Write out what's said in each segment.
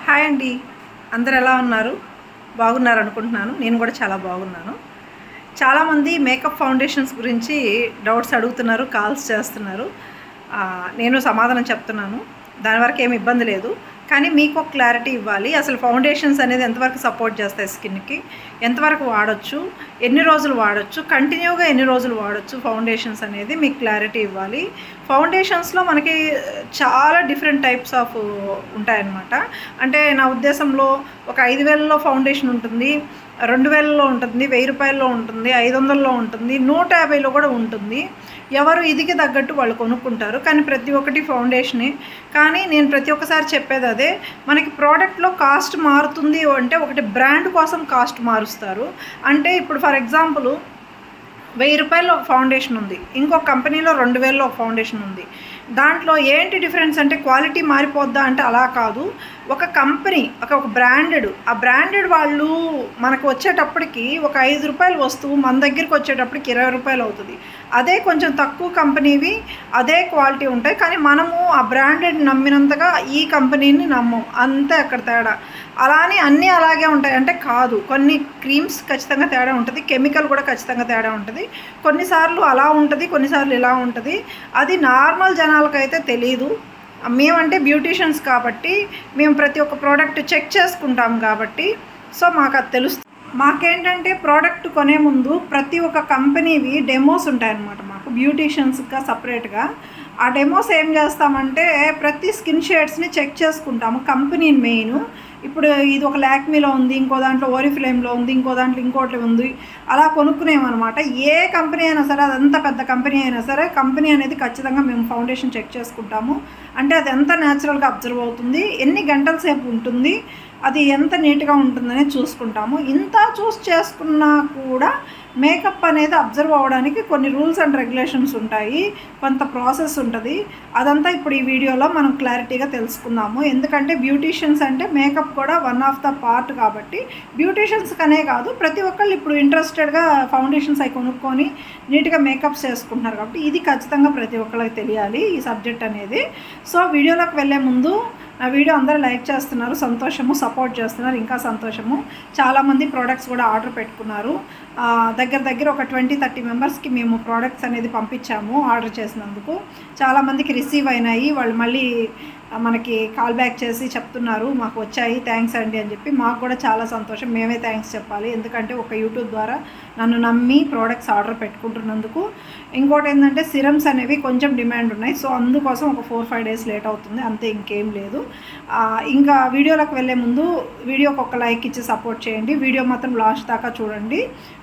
Hi అండి, అందరు ఎలా ఉన్నారు? బాగున్నారు అనుకుంటున్నాను. నేను కూడా చాలా బాగున్నాను. చాలామంది మేకప్ ఫౌండేషన్స్ గురించి డౌట్స్ అడుగుతున్నారు, కాల్స్ చేస్తున్నారు. నేను సమాధానం చెప్తున్నాను. దాని వరకు ఏమి ఇబ్బంది లేదు. కానీ మీకు ఒక క్లారిటీ ఇవ్వాలి. అసలు ఫౌండేషన్స్ అనేది ఎంతవరకు సపోర్ట్ చేస్తాయి స్కిన్కి, ఎంతవరకు వాడచ్చు, ఎన్ని రోజులు వాడచ్చు, కంటిన్యూగా ఎన్ని రోజులు వాడచ్చు ఫౌండేషన్స్ అనేది మీకు క్లారిటీ ఇవ్వాలి. ఫౌండేషన్స్లో మనకి చాలా డిఫరెంట్ టైప్స్ ఆఫ్ ఉంటాయన్నమాట. అంటే నా ఉద్దేశంలో ఒక 5,000లో ఫౌండేషన్ ఉంటుంది, 2,000లో ఉంటుంది, 1,000 రూపాయల్లో ఉంటుంది, 500లో ఉంటుంది, 150లో కూడా ఉంటుంది. ఎవరు ఇదికి తగ్గట్టు వాళ్ళు కొనుక్కుంటారు. కానీ ప్రతి ఒక్కటి ఫౌండేషనే. కానీ నేను ప్రతి ఒక్కసారి చెప్పేది అదే, మనకి ప్రోడక్ట్లో కాస్ట్ మారుతుంది అంటే ఒకటి బ్రాండ్ కోసం కాస్ట్ మారుస్తారు. అంటే ఇప్పుడు ఫర్ ఎగ్జాంపుల్ 1,000 రూపాయల్లో ఒక ఫౌండేషన్ ఉంది, ఇంకొక కంపెనీలో 2,000లో ఒక ఫౌండేషన్ ఉంది. దాంట్లో ఏంటి డిఫరెన్స్ అంటే క్వాలిటీ మారిపోద్దా అంటే అలా కాదు. ఒక కంపెనీ ఒక బ్రాండెడ్, ఆ బ్రాండెడ్ వాళ్ళు మనకు వచ్చేటప్పటికి ఒక 5 రూపాయల వస్తువు మన దగ్గరికి వచ్చేటప్పటికి 20 రూపాయలు అవుతుంది. అదే కొంచెం తక్కువ కంపెనీవి అదే క్వాలిటీ ఉంటాయి, కానీ మనము ఆ బ్రాండెడ్ నమ్మినంతగా ఈ కంపెనీని నమ్మం, అంతే అక్కడ తేడా. అలానే అన్నీ అలాగే ఉంటాయి అంటే కాదు. కొన్ని క్రీమ్స్ ఖచ్చితంగా తేడా ఉంటుంది, కెమికల్ కూడా ఖచ్చితంగా తేడా ఉంటుంది. కొన్నిసార్లు అలా ఉంటుంది, కొన్నిసార్లు ఇలా ఉంటుంది. అది నార్మల్ జనాలకైతే తెలీదు. మేమంటే బ్యూటీషియన్స్ కాబట్టి మేము ప్రతి ఒక్క ప్రోడక్ట్ చెక్ చేసుకుంటాం కాబట్టి సో మాకు అది తెలుస్తుంది. మాకేంటంటే ప్రోడక్ట్ కొనే ముందు ప్రతి ఒక్క కంపెనీవి డెమోస్ ఉంటాయన్నమాట. మాకు బ్యూటీషియన్స్గా సపరేట్గా ఆ డెమోస్ ఏం చేస్తామంటే ప్రతి స్కిన్ షేడ్స్ని చెక్ చేసుకుంటాము. కంపెనీ మెయిన్, ఇప్పుడు ఇది ఒక లాక్మీలో ఉంది, ఇంకో దాంట్లో ఓరిఫ్లేమ్లో ఉంది, ఇంకో దాంట్లో ఇంకోటి ఉంది, అలా కొనుక్కునేమన్నమాట. ఏ కంపెనీ అయినా సరే, అదంత పెద్ద కంపెనీ అయినా సరే, కంపెనీ అనేది ఖచ్చితంగా మేము ఫౌండేషన్ చెక్ చేసుకుంటాము. అంటే అది ఎంత న్యాచురల్గా అబ్జర్వ్ అవుతుంది, ఎన్ని గంటల సేపు ఉంటుంది, అది ఎంత నీట్గా ఉంటుందని చూసుకుంటాము. ఇంత చూస్ చేసుకున్నా కూడా మేకప్ అనేది అబ్జర్వ్ అవ్వడానికి కొన్ని రూల్స్ అండ్ రెగ్యులేషన్స్ ఉంటాయి, కొంత ప్రాసెస్ ఉంటుంది. అదంతా ఇప్పుడు ఈ వీడియోలో మనం క్లారిటీగా తెలుసుకుందాము. ఎందుకంటే బ్యూటీషియన్స్ అంటే మేకప్ కూడా వన్ ఆఫ్ ద పార్ట్ కాబట్టి బ్యూటీషియన్స్కనే కాదు, ప్రతి ఒక్కళ్ళు ఇప్పుడు ఇంట్రెస్టెడ్గా ఫౌండేషన్స్ అవి కొనుక్కొని నీట్గా మేకప్స్ చేసుకుంటున్నారు. కాబట్టి ఇది ఖచ్చితంగా ప్రతి ఒక్కళ్ళకి తెలియాలి ఈ సబ్జెక్ట్ అనేది. సో వీడియోలోకి వెళ్ళే ముందు నా వీడియో అందరూ లైక్ చేస్తున్నారు, సంతోషము. సపోర్ట్ చేస్తున్నారు, ఇంకా సంతోషము. చాలామంది ప్రోడక్ట్స్ కూడా ఆర్డర్ పెట్టుకున్నారు. దగ్గర ఒక 20-30 మెంబర్స్కి మేము ప్రోడక్ట్స్ అనేది పంపించాము ఆర్డర్ చేసినందుకు. చాలామందికి రిసీవ్ అయినాయి, వాళ్ళు మళ్ళీ మనకి కాల్ బ్యాక్ చేసి చెప్తున్నారు మాకు వచ్చాయి, థ్యాంక్స్ అండి అని చెప్పి. మాకు కూడా చాలా సంతోషం, మేమే థ్యాంక్స్ చెప్పాలి. ఎందుకంటే ఒక యూట్యూబ్ ద్వారా నన్ను నమ్మి ప్రోడక్ట్స్ ఆర్డర్ పెట్టుకుంటున్నందుకు. ఇంకోటి ఏంటంటే సిరమ్స్ అనేవి కొంచెం డిమాండ్ ఉన్నాయి, సో అందుకోసం ఒక 4-5 డేస్ లేట్ అవుతుంది, అంతే, ఇంకేం లేదు. ఇంకా వీడియోలోకి వెళ్ళే ముందు వీడియోకి ఒక లైక్ ఇచ్చి సపోర్ట్ చేయండి. వీడియో మాత్రం లాస్ట్ దాకా చూడండి.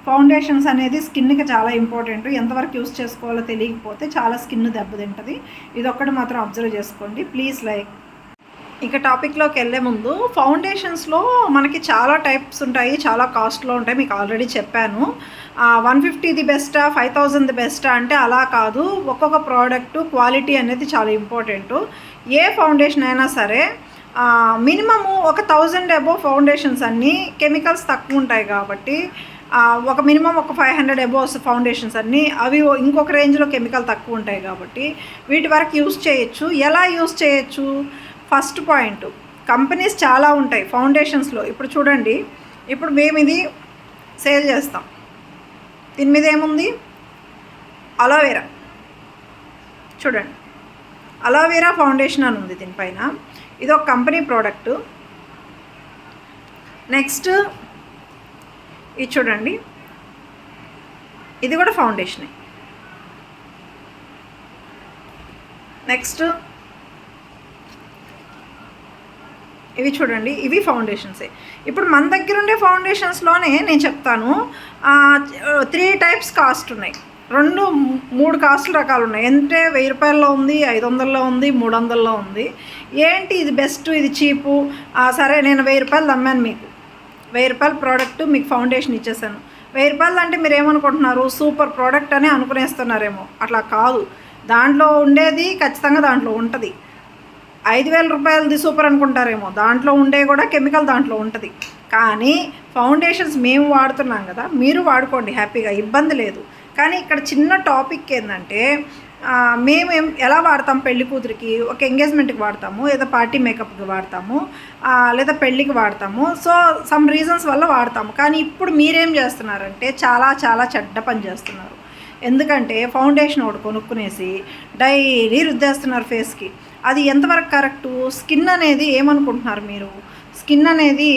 ఫౌండేషన్స్ అనేది స్కిన్కి చాలా ఇంపార్టెంట్. ఎంతవరకు యూస్ చేసుకోవాలో తెలియకపోతే చాలా స్కిన్ దెబ్బతింటుంది. ఇది ఒక్కటి మాత్రం అబ్జర్వ్ చేసుకోండి ప్లీజ్. లైక్ ఇక టాపిక్లోకి వెళ్ళే ముందు, ఫౌండేషన్స్లో మనకి చాలా టైప్స్ ఉంటాయి, చాలా కాస్ట్లో ఉంటాయి. మీకు ఆల్రెడీ చెప్పాను. 150ది బెస్టా, 5,000ది బెస్టా అంటే అలా కాదు. ఒక్కొక్క ప్రోడక్ట్ క్వాలిటీ అనేది చాలా ఇంపార్టెంటు. ఏ ఫౌండేషన్ అయినా సరే మినిమము ఒక 1,000 అబోవ్ ఫౌండేషన్స్ అన్నీ కెమికల్స్ తక్కువ ఉంటాయి కాబట్టి ఒక మినిమం ఒక 500 అబోవ్స్ ఫౌండేషన్స్ అన్నీ అవి ఇంకొక రేంజ్లో కెమికల్ తక్కువ ఉంటాయి కాబట్టి వీటి వరకు యూస్ చేయొచ్చు. ఎలా యూస్ చేయొచ్చు? ఫస్ట్ పాయింట్, కంపెనీస్ చాలా ఉంటాయి ఫౌండేషన్స్లో. ఇప్పుడు చూడండి, ఇప్పుడు మేము ఇది సేల్ చేస్తాం, దీని మీద ఏముంది? అలోవెరా. చూడండి, అలోవెరా ఫౌండేషన్ అని ఉంది దీనిపైన. ఇది ఒక కంపెనీ ప్రోడక్టు. నెక్స్ట్ ఇది చూడండి, ఇది కూడా ఫౌండేషనే. నెక్స్ట్ ఇవి చూడండి, ఇవి ఫౌండేషన్సే. ఇప్పుడు మన దగ్గర ఉండే ఫౌండేషన్స్లోనే నేను చెప్తాను, 3 టైప్స్ కాస్ట్ ఉన్నాయి, 2-3 కాస్ట్ రకాలు ఉన్నాయి. అంటే 1,000 రూపాయల్లో ఉంది, 500లో ఉంది, 300లో ఉంది. ఏంటి ఇది బెస్ట్, ఇది చీపు? సరే, నేను 1,000 రూపాయలు అమ్మాను మీకు, 1,000 రూపాయల ప్రోడక్ట్ మీకు ఫౌండేషన్ ఇచ్చేసాను. 1,000 రూపాయలు అంటే మీరు ఏమనుకుంటున్నారు? సూపర్ ప్రోడక్ట్ అని అనుకునేస్తున్నారేమో. అట్లా కాదు, దాంట్లో ఉండేది ఖచ్చితంగా దాంట్లో ఉంటుంది. 5,000 రూపాయలది సూపర్ అనుకుంటారేమో, దాంట్లో ఉండే కూడా కెమికల్ దాంట్లో ఉంటుంది. కానీ ఫౌండేషన్స్ మేము వాడుతున్నాం కదా, మీరు వాడుకోండి హ్యాపీగా, ఇబ్బంది లేదు. కానీ ఇక్కడ చిన్న టాపిక్ ఏంటంటే మేము ఎలా వాడతాం పెళ్లి కూతురికి, ఒక ఎంగేజ్మెంట్కి వాడతాము, లేదా పార్టీ మేకప్కి వాడతాము, లేదా పెళ్ళికి వాడతాము. సో సమ్ రీజన్స్ వల్ల వాడతాము. కానీ ఇప్పుడు మీరేం చేస్తున్నారంటే చాలా చాలా చెడ్డ పని చేస్తున్నారు. ఎందుకంటే ఫౌండేషన్ ఒకటి కొనుక్కునేసి డైలీ రుద్దేస్తున్నారు ఫేస్కి. అది ఎంతవరకు కరెక్టు? స్కిన్ అనేది ఏమనుకుంటున్నారు మీరు? స్కిన్ అనేది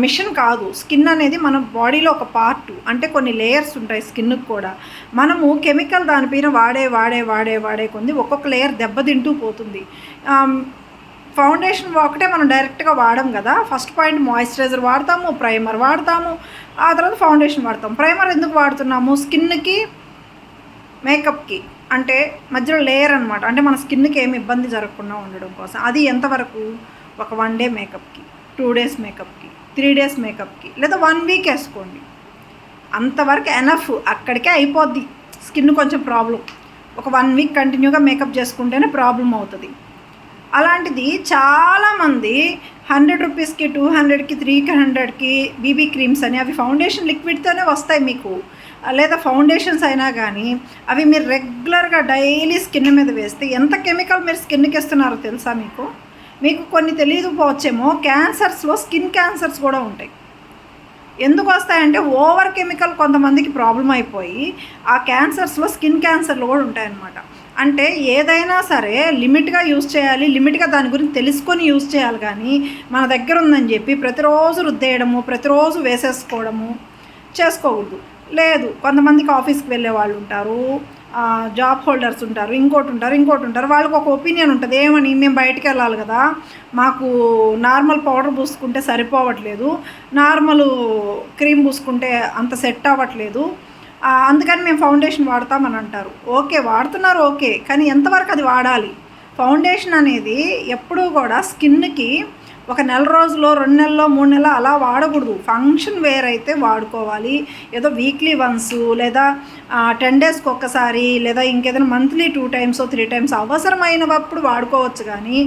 మిషన్ కాదు. స్కిన్ అనేది మన బాడీలో ఒక పార్ట్. అంటే కొన్ని లేయర్స్ ఉంటాయి స్కిన్కి కూడా. మనము కెమికల్ దానిపైన వాడే కొంది ఒక్కొక్క లేయర్ దెబ్బతింటూ పోతుంది. ఫౌండేషన్ ఒకటే మనం డైరెక్ట్గా వాడం కదా. ఫస్ట్ పాయింట్ మాయిశ్చరైజర్ వాడతాము, ప్రైమర్ వాడతాము, ఆ తర్వాత ఫౌండేషన్ వాడతాం. ప్రైమర్ ఎందుకు వాడుతున్నాము? స్కిన్కి మేకప్కి అంటే మధ్యలో లేయర్ అనమాట. అంటే మన స్కిన్కి ఏమి ఇబ్బంది జరగకుండా ఉండడం కోసం. అది ఎంతవరకు? ఒక 1 డే మేకప్కి, 2 డేస్ మేకప్కి, 3 డేస్ మేకప్కి, లేదా 1 వీక్ వేసుకోండి. అంతవరకు ఎనఫ్. అక్కడికే అయిపోద్ది. స్కిన్ కొంచెం ప్రాబ్లం. ఒక 1 వీక్ కంటిన్యూగా మేకప్ చేసుకుంటేనే ప్రాబ్లం అవుతుంది. అలాంటిది చాలామంది 100 రూపీస్కి, 200కి, 300కి బీబీ క్రీమ్స్ అని, అవి ఫౌండేషన్ లిక్విడ్తోనే వస్తాయి మీకు. లేదా ఫౌండేషన్స్ అయినా కానీ అవి మీరు రెగ్యులర్గా డైలీ స్కిన్ మీద వేస్తే ఎంత కెమికల్ మీరు స్కిన్కి ఇస్తున్నారో తెలుసా మీకు? మీకు కొన్ని తెలియకపోవచ్చేమో, క్యాన్సర్స్లో స్కిన్ క్యాన్సర్స్ కూడా ఉంటాయి. ఎందుకు వస్తాయంటే ఓవర్ కెమికల్ కొంతమందికి ప్రాబ్లం అయిపోయి ఆ క్యాన్సర్స్లో స్కిన్ క్యాన్సర్లు కూడా ఉంటాయన్నమాట. అంటే ఏదైనా సరే లిమిట్గా యూజ్ చేయాలి, లిమిట్గా దాని గురించి తెలుసుకొని యూజ్ చేయాలి. కానీ మన దగ్గర ఉందని చెప్పి ప్రతిరోజు రుద్దేయడము, ప్రతిరోజు వేసేసుకోవడము చేసుకోకూడదు. లేదు, కొంతమందికి ఆఫీస్కి వెళ్ళే వాళ్ళు ఉంటారు, జాబ్ హోల్డర్స్ ఉంటారు, ఇంకోటి ఉంటారు. వాళ్ళకి ఒక ఒపీనియన్ ఉంటుంది. ఏమని? మేము బయటికి వెళ్ళాలి కదా, మాకు నార్మల్ పౌడర్ పూసుకుంటే సరిపోవట్లేదు, నార్మల్ క్రీమ్ పూసుకుంటే అంత సెట్ అవ్వట్లేదు, అందుకని మేము ఫౌండేషన్ వాడతామని అంటారు. ఓకే, వాడుతున్నారు ఓకే, కానీ ఎంతవరకు అది వాడాలి? ఫౌండేషన్ అనేది ఎప్పుడూ కూడా స్కిన్కి ఒక నెల రోజులో, 2 నెలల్లో, 3 నెలలు అలా వాడకూడదు. ఫంక్షన్ వేర్ అయితే వాడుకోవాలి. ఏదో వీక్లీ వన్స్, లేదా 10 డేస్కి ఒక్కసారి, లేదా ఇంకేదైనా మంత్లీ 2 టైమ్స్ 3 టైమ్స్ అవసరమైనప్పుడు వాడుకోవచ్చు. కానీ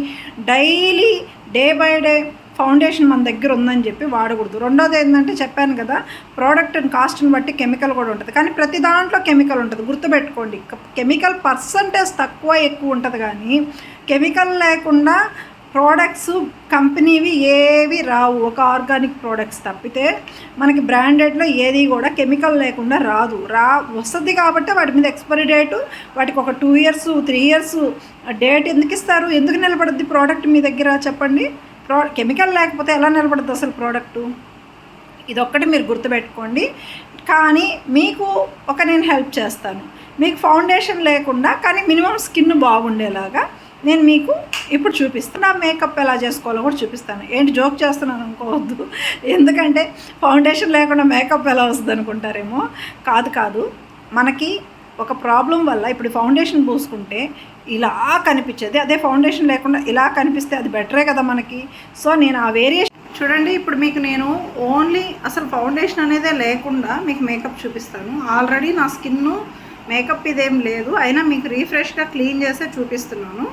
daily day by day foundation మన దగ్గర ఉందని చెప్పి వాడకూడదు. రెండోది ఏంటంటే చెప్పాను కదా, ప్రోడక్ట్ కాస్ట్ని బట్టి కెమికల్ కూడా ఉంటుంది. కానీ ప్రతి దాంట్లో కెమికల్ ఉంటుంది, గుర్తుపెట్టుకోండి. కెమికల్ పర్సంటేజ్ తక్కువ ఎక్కువ ఉంటుంది, కానీ కెమికల్ లేకుండా ప్రోడక్ట్స్ కంపెనీవి ఏవి రావు. ఒక ఆర్గానిక్ ప్రోడక్ట్స్ తప్పితే మనకి బ్రాండెడ్లో ఏది కూడా కెమికల్ లేకుండా వస్తుంది. కాబట్టి వాటి మీద ఎక్స్పైరీ డేటు, వాటికి ఒక 2 ఇయర్స్ 3 ఇయర్స్ డేట్ ఎందుకు ఇస్తారు? ఎందుకు నిలబడుద్ది ప్రోడక్ట్ మీ దగ్గర చెప్పండి? కెమికల్ లేకపోతే ఎలా నిలబడుతుంది అసలు ప్రోడక్టు? ఇదొక్కటి మీరు గుర్తుపెట్టుకోండి. కానీ మీకు నేను హెల్ప్ చేస్తాను. మీకు ఫౌండేషన్ లేకుండా కానీ మినిమం స్కిన్ బాగుండేలాగా నేను మీకు ఇప్పుడు చూపిస్తాను. నా మేకప్ ఎలా చేసుకోవాలో కూడా చూపిస్తాను. ఏంటి జోక్ చేస్తున్నాను అనుకోవద్దు, ఎందుకంటే ఫౌండేషన్ లేకుండా మేకప్ ఎలా వస్తుంది అనుకుంటారేమో. కాదు, మనకి ఒక ప్రాబ్లం వల్ల ఇప్పుడు ఫౌండేషన్ పూసుకుంటే ఇలా కనిపించేది, అదే ఫౌండేషన్ లేకుండా ఇలా కనిపిస్తే అది బెటరే కదా మనకి. సో నేను ఆ వేరియేషన్ చూడండి. ఇప్పుడు మీకు నేను ఓన్లీ అసలు ఫౌండేషన్ అనేదే లేకుండా మీకు మేకప్ చూపిస్తాను. ఆల్రెడీ నా స్కిన్ మేకప్ ఇదేం లేదు, అయినా మీకు రీఫ్రెష్గా క్లీన్ చేసే చూపిస్తున్నాను.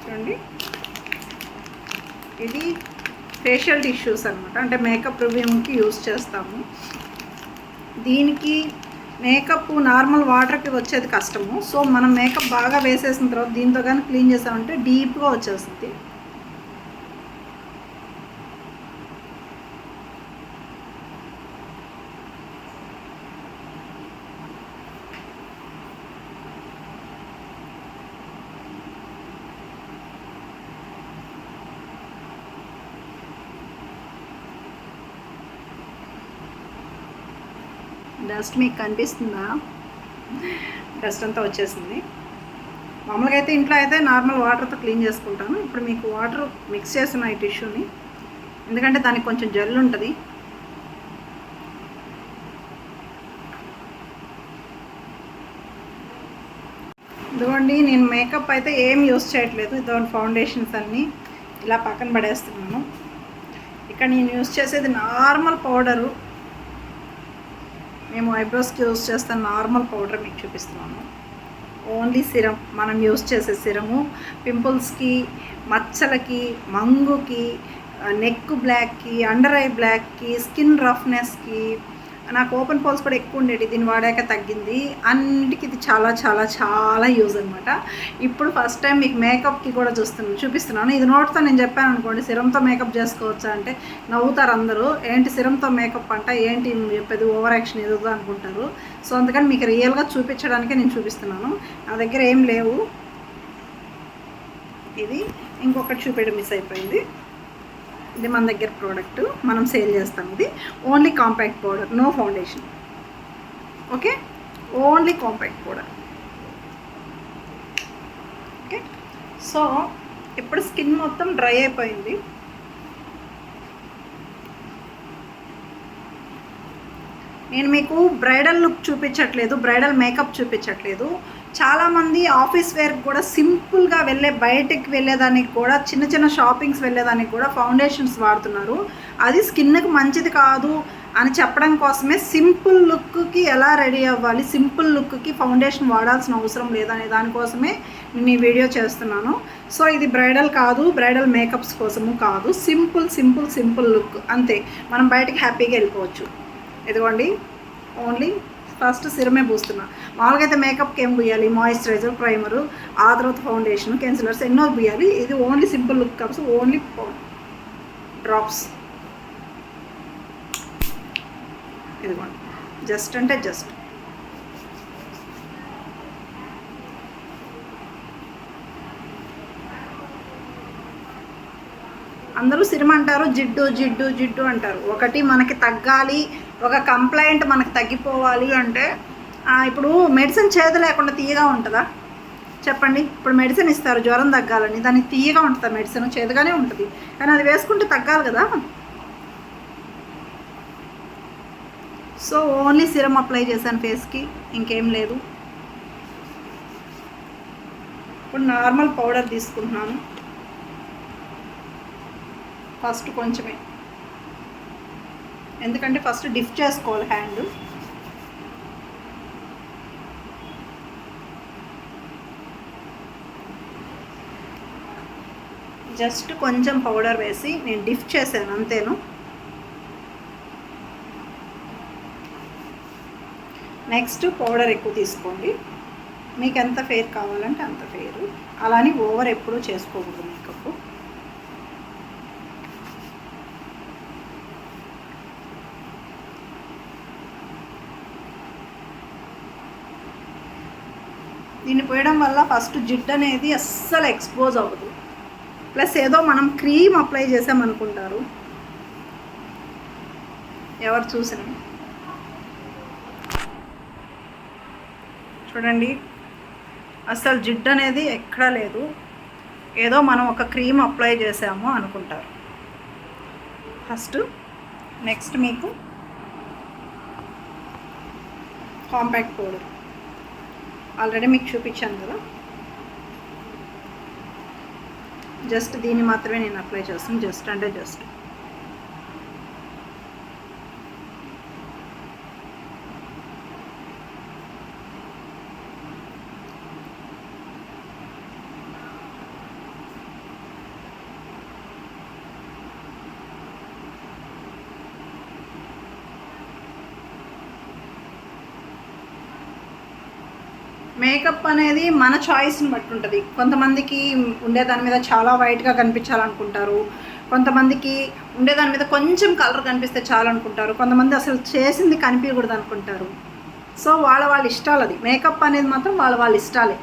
చూడండి, ఇది ఫేషియల్ టిష్యూస్ అనమాట. అంటే మేకప్ రివ్యూకి యూజ్ చేస్తాము. దీనికి మేకప్ నార్మల్ వాటర్కి వచ్చేది కష్టము. సో మనం మేకప్ బాగా వేసేసిన తర్వాత దీంతో కానీ క్లీన్ చేసామంటే డీప్గా వచ్చేస్తుంది. డస్ట్ మీకు కనిపిస్తుందా? డస్ట్ అంతా వచ్చేసింది. మామూలుగా అయితే ఇంట్లో అయితే నార్మల్ వాటర్తో క్లీన్ చేసుకుంటాను. ఇప్పుడు మీకు వాటర్ మిక్స్ చేస్తున్నా ఈ టిష్యూని, ఎందుకంటే దానికి కొంచెం జెల్ ఉంటుంది. ఇదిగోండి, నేను మేకప్ అయితే ఏం యూస్ చేయట్లేదు. ఇదిగోండి ఫౌండేషన్స్ అన్నీ ఇలా పక్కన పడేస్తున్నాను. ఇక్కడ నేను యూస్ చేసేది నార్మల్ పౌడరు. మేము ఐబ్రోస్కి యూజ్ చేస్తాను నార్మల్ పౌడర్ మీకు చూపిస్తున్నాను. ఓన్లీ సిరం, మనం యూజ్ చేసే సిరము పింపుల్స్కి, మచ్చలకి, మంగుకి, నెక్ బ్లాక్కి, అండర్ ఐ బ్లాక్కి, స్కిన్ రఫ్నెస్కి, నాకు ఓపెన్ పోల్స్ కూడా ఎక్కువ ఉండేది, దీన్ని వాడాక తగ్గింది. అన్నిటికీ ఇది చాలా చాలా చాలా యూజ్ అనమాట. ఇప్పుడు ఫస్ట్ టైం మీకు మేకప్కి కూడా చూపిస్తున్నాను. ఇది నోట్తో నేను చెప్పాను అనుకోండి, సిరంతో మేకప్ చేసుకోవచ్చా అంటే నవ్వుతారు అందరూ. ఏంటి సిరంతో మేకప్ అంట, ఏంటి చెప్పేది, ఓవర్ యాక్షన్ ఏదో అనుకుంటారు. సో అందుకని మీకు రియల్గా చూపించడానికే నేను చూపిస్తున్నాను. నా దగ్గర ఏం లేవు. ఇది ఇంకొకటి చూపించడం మిస్ అయిపోయింది. ఇది మన దగ్గర ప్రోడక్ట్, మనం సేల్ చేస్తాం. ఇది only compact powder, no foundation. Okay, only compact powder. Okay, so ఇప్పుడు స్కిన్ మొత్తం డ్రై అయిపోయింది. నేను మీకు బ్రైడల్ లుక్ చూపించట్లేదు, బ్రైడల్ మేకప్ చూపించట్లేదు. చాలామంది ఆఫీస్ వేర్కి కూడా సింపుల్గా బయటకు వెళ్ళేదానికి కూడా, చిన్న చిన్న షాపింగ్స్ వెళ్ళేదానికి కూడా ఫౌండేషన్స్ వాడుతున్నారు. అది స్కిన్కి మంచిది కాదు అని చెప్పడం కోసమే సింపుల్ లుక్కి ఎలా రెడీ అవ్వాలి, సింపుల్ లుక్కి ఫౌండేషన్ వాడాల్సిన అవసరం లేదనే దానికోసమే నేను ఈ వీడియో చేస్తున్నాను. సో ఇది బ్రైడల్ కాదు, బ్రైడల్ మేకప్స్ కోసము కాదు, సింపుల్ లుక్ అంతే. మనం బయటకు హ్యాపీగా వెళ్ళిపోవచ్చు. ఇదిగోండి, ఓన్లీ ఫస్ట్ సిరమే పూస్తున్నా. మామూలుగా అయితే మేకప్కి ఏం పూయాలి, మాయిశ్చరైజర్, ప్రైమరు, ఆ తర్వాత ఫౌండేషన్, కన్సిలర్స్ ఎన్నో పూయాలి. ఇది only simple look cups, only drops. ఇదిగోండి, జస్ట్ అంటే జస్ట్. అందరూ సిరమ అంటారు, జిడ్డు జిడ్డు జిడ్డు అంటారు. ఒకటి మనకి తగ్గాలి, ఒక కంప్లైంట్ మనకు తగ్గిపోవాలి అంటే, ఇప్పుడు మెడిసిన్ చేదు లేకుండా తీయగా ఉంటుందా చెప్పండి? ఇప్పుడు మెడిసిన్ ఇస్తారు జ్వరం తగ్గాలని, దానికి తీయగా ఉంటుందా మెడిసిన్? చేదుగానే ఉంటుంది, కానీ అది వేసుకుంటే తగ్గాలి కదా. సో ఓన్లీ సిరమ్ అప్లై చేశాను ఫేస్కి, ఇంకేం లేదు. ఇప్పుడు నార్మల్ పౌడర్ తీసుకుంటున్నాను. ఫస్ట్ కొంచెమే, ఎందుకంటే ఫస్ట్ డిప్ చేసుకోవాలి హ్యాండ్. జస్ట్ కొంచెం పౌడర్ వేసి నేను డిప్ చేశాను అంతేను. నెక్స్ట్ పౌడర్ ఎక్కువ తీసుకోండి, మీకు ఎంత ఫెయిర్ కావాలంటే అంత ఫెయిర్. అలానే ఓవర్ ఎప్పుడూ చేసుకోకూడదు మేకప్. దీన్ని పోయడం వల్ల ఫస్ట్ జిడ్డు అనేది అస్సలు ఎక్స్పోజ్ అవ్వదు. ప్లస్ ఏదో మనం క్రీమ్ అప్లై చేసామనుకుంటారు ఎవరు చూసిన. చూడండి, అస్సలు జిడ్డు అనేది ఎక్కడా లేదు, ఏదో మనం ఒక క్రీమ్ అప్లై చేసాము అనుకుంటారు ఫస్ట్. నెక్స్ట్ మీకు కాంపాక్ట్ పౌడర్ ఆల్రెడీ మీకు చూపించాను కదా, జస్ట్ దీన్ని మాత్రమే నేను అప్లై చేస్తాను. జస్ట్ అంటే జస్ట్. మేకప్ అనేది మన చాయిస్ని బట్టి ఉంటుంది. కొంతమందికి ఉండేదాని మీద చాలా వైట్గా కనిపించాలనుకుంటారు, కొంతమందికి ఉండేదాని మీద కొంచెం కలర్ కనిపిస్తే చాలనుకుంటారు, కొంతమంది అసలు చేసింది కనిపించకూడదు అనుకుంటారు. సో వాళ్ళ ఇష్టాలు. అది మేకప్ అనేది మాత్రం వాళ్ళ ఇష్టాలే.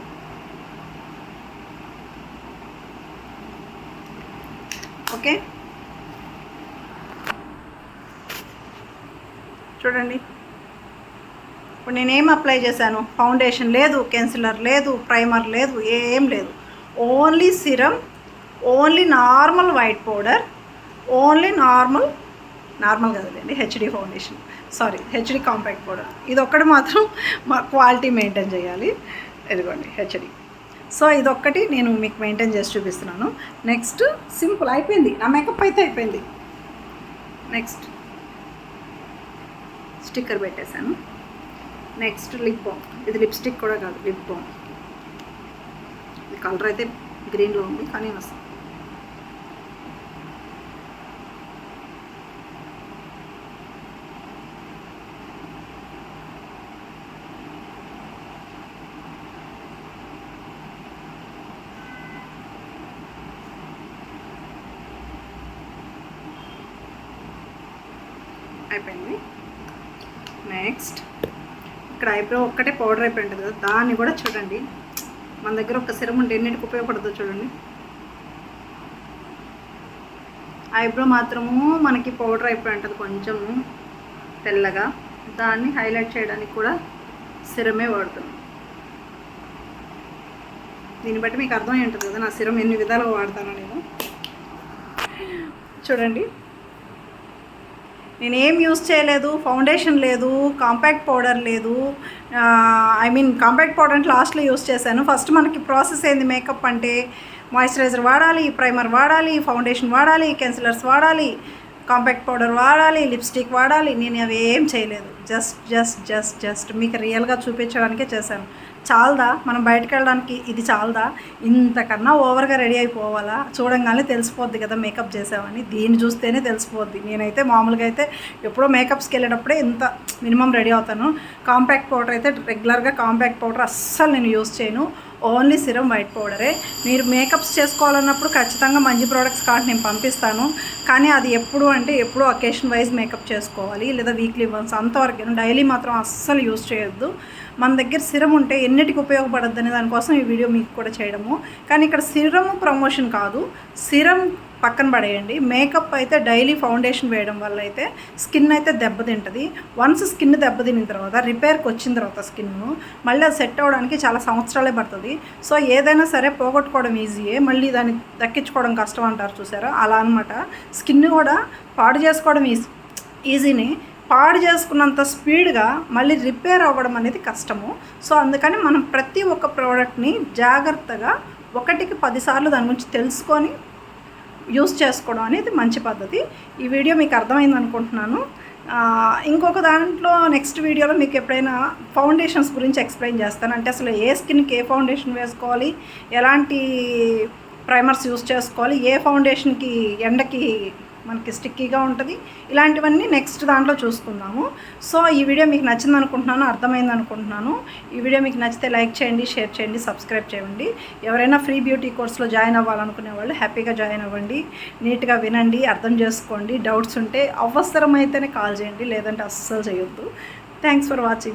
ఓకే, చూడండి ఇప్పుడు నేనేం అప్లై చేశాను, ఫౌండేషన్ లేదు, కన్సిలర్ లేదు, ప్రైమర్ లేదు, ఏం లేదు. Only serum, only normal white powder, only normal కదలేండి, HD foundation, sorry HD compact powder. ఇది ఒక్కటి మాత్రం మా క్వాలిటీ మెయింటైన్ చేయాలి. ఇదిగోండి హెచ్డి. సో ఇదొక్కటి నేను మీకు మెయింటైన్ చేసి చూపిస్తున్నాను. నెక్స్ట్ సింపుల్ అయిపోయింది, నా మేకప్ అయితే అయిపోయింది. నెక్స్ట్ స్టిక్కర్ పెట్టేశాను. Next lip balm. ఇది లిప్స్టిక్ కూడా కాదు, లిప్ బామ్. ఇది కలర్ అయితే గ్రీన్లో ఉంది కానీ వస్తుంది. అయిపోయింది. నెక్స్ట్ ఇక్కడ ఐబ్రో ఒక్కటే పౌడర్ అయిపోయి ఉంటుంది కదా, దాన్ని కూడా చూడండి. మన దగ్గర ఒక సిరం ఉంటే ఎన్నిటికి ఉపయోగపడుతుందో చూడండి. ఐబ్రో మాత్రము మనకి పౌడర్ అయిపోయి ఉంటుంది కొంచెము తెల్లగా, దాన్ని హైలైట్ చేయడానికి కూడా సిరమే వాడుతున్నాం. దీన్ని బట్టి మీకు అర్థమై ఉంటుంది కదా నా సిరం ఎన్ని విధాలుగా వాడతానో నేను. చూడండి, నేనేం యూస్ చేయలేదు, ఫౌండేషన్ లేదు, కాంపాక్ట్ పౌడర్ లేదు. కాంపాక్ట్ పౌడర్ అంటే లాస్ట్లో యూస్ చేశాను. ఫస్ట్ మనకి ప్రాసెస్ ఏంది, మేకప్ అంటే మాయిశ్చరైజర్ వాడాలి, ప్రైమర్ వాడాలి, ఫౌండేషన్ వాడాలి, కన్సిలర్స్ వాడాలి, కాంపాక్ట్ పౌడర్ వాడాలి, లిప్స్టిక్ వాడాలి. నేను అవి ఏం చేయలేదు. జస్ట్ మీకు రియల్గా చూపించడానికే చేశాను. చాలదా మనం బయటకు వెళ్ళడానికి? ఇది చాలదా? ఇంతకన్నా ఓవర్గా రెడీ అయిపోవాలా? చూడంగానే తెలిసిపోద్ది కదా మేకప్ చేసామని. దీన్ని చూస్తేనే తెలిసిపోద్ది. నేనైతే మామూలుగా అయితే ఎప్పుడో మేకప్స్కి వెళ్ళేటప్పుడే ఇంత మినిమం రెడీ అవుతాను. కాంపాక్ట్ పౌడర్ అయితే రెగ్యులర్గా కాంపాక్ట్ పౌడర్ అస్సలు నేను యూస్ చేయను. ఓన్లీ సిరం వైట్ పౌడరే. మీరు మేకప్స్ చేసుకోవాలన్నప్పుడు ఖచ్చితంగా మంచి ప్రోడక్ట్స్ కాబట్టి నేను పంపిస్తాను. కానీ అది ఎప్పుడు అంటే ఎప్పుడు అకేషన్ వైజ్ మేకప్ చేసుకోవాలి, లేదా వీక్లీ వన్స్, అంతవరకు. డైలీ మాత్రం అస్సలు యూస్ చేయొద్దు. మన దగ్గర సిరం ఉంటే ఎన్నిటికి ఉపయోగపడద్దు అనే దానికోసం ఈ వీడియో మీకు కూడా చేయడము. కానీ ఇక్కడ సిరము ప్రమోషన్ కాదు, సిరం పక్కన పడేయండి. మేకప్ అయితే డైలీ ఫౌండేషన్ వేయడం వల్ల అయితే స్కిన్ అయితే దెబ్బతింటుంది. వన్స్ స్కిన్ దెబ్బతిన్న తర్వాత రిపేర్కి వచ్చిన తర్వాత స్కిన్ మళ్ళీ అది సెట్ అవ్వడానికి చాలా సంవత్సరాలే పడుతుంది. సో ఏదైనా సరే పోగొట్టుకోవడం ఈజీయే, మళ్ళీ దాన్ని దక్కించుకోవడం కష్టం అంటారు చూసారా, అలా అనమాట. స్కిన్ కూడా పాడు చేసుకోవడం ఈజీని, పాడు చేసుకున్నంత స్పీడ్గా మళ్ళీ రిపేర్ అవ్వడం అనేది కష్టము. సో అందుకని మనం ప్రతి ఒక్క ప్రోడక్ట్ని జాగ్రత్తగా 1కి 10 సార్లు దాని గురించి తెలుసుకొని యూస్ చేసుకోవడం అనేది మంచి పద్ధతి. ఈ వీడియో మీకు అర్థమైంది అనుకుంటున్నాను. ఇంకొక దాంట్లో నెక్స్ట్ వీడియోలో మీకు ఎప్పుడైనా ఫౌండేషన్స్ గురించి ఎక్స్ప్లెయిన్ చేస్తాను. అంటే అసలు ఏ స్కిన్కి ఏ ఫౌండేషన్ వేసుకోవాలి, ఎలాంటి ప్రైమర్స్ యూస్ చేసుకోవాలి, ఏ ఫౌండేషన్కి ఎండకి మనకి స్టిక్కీగా ఉంటుంది, ఇలాంటివన్నీ నెక్స్ట్ దాంట్లో చూసుకుందాము. సో ఈ వీడియో మీకు నచ్చింది అనుకుంటున్నాను, అర్థమైంది అనుకుంటున్నాను. ఈ వీడియో మీకు నచ్చితే లైక్ చేయండి, షేర్ చేయండి, సబ్స్క్రైబ్ చేయండి. ఎవరైనా ఫ్రీ బ్యూటీ కోర్స్లో జాయిన్ అవ్వాలనుకునే వాళ్ళు హ్యాపీగా జాయిన్ అవ్వండి. నీట్గా వినండి, అర్థం చేసుకోండి. డౌట్స్ ఉంటే అవసరమైతేనే కాల్ చేయండి, లేదంటే అస్సలు చేయొద్దు. Thanks for watching.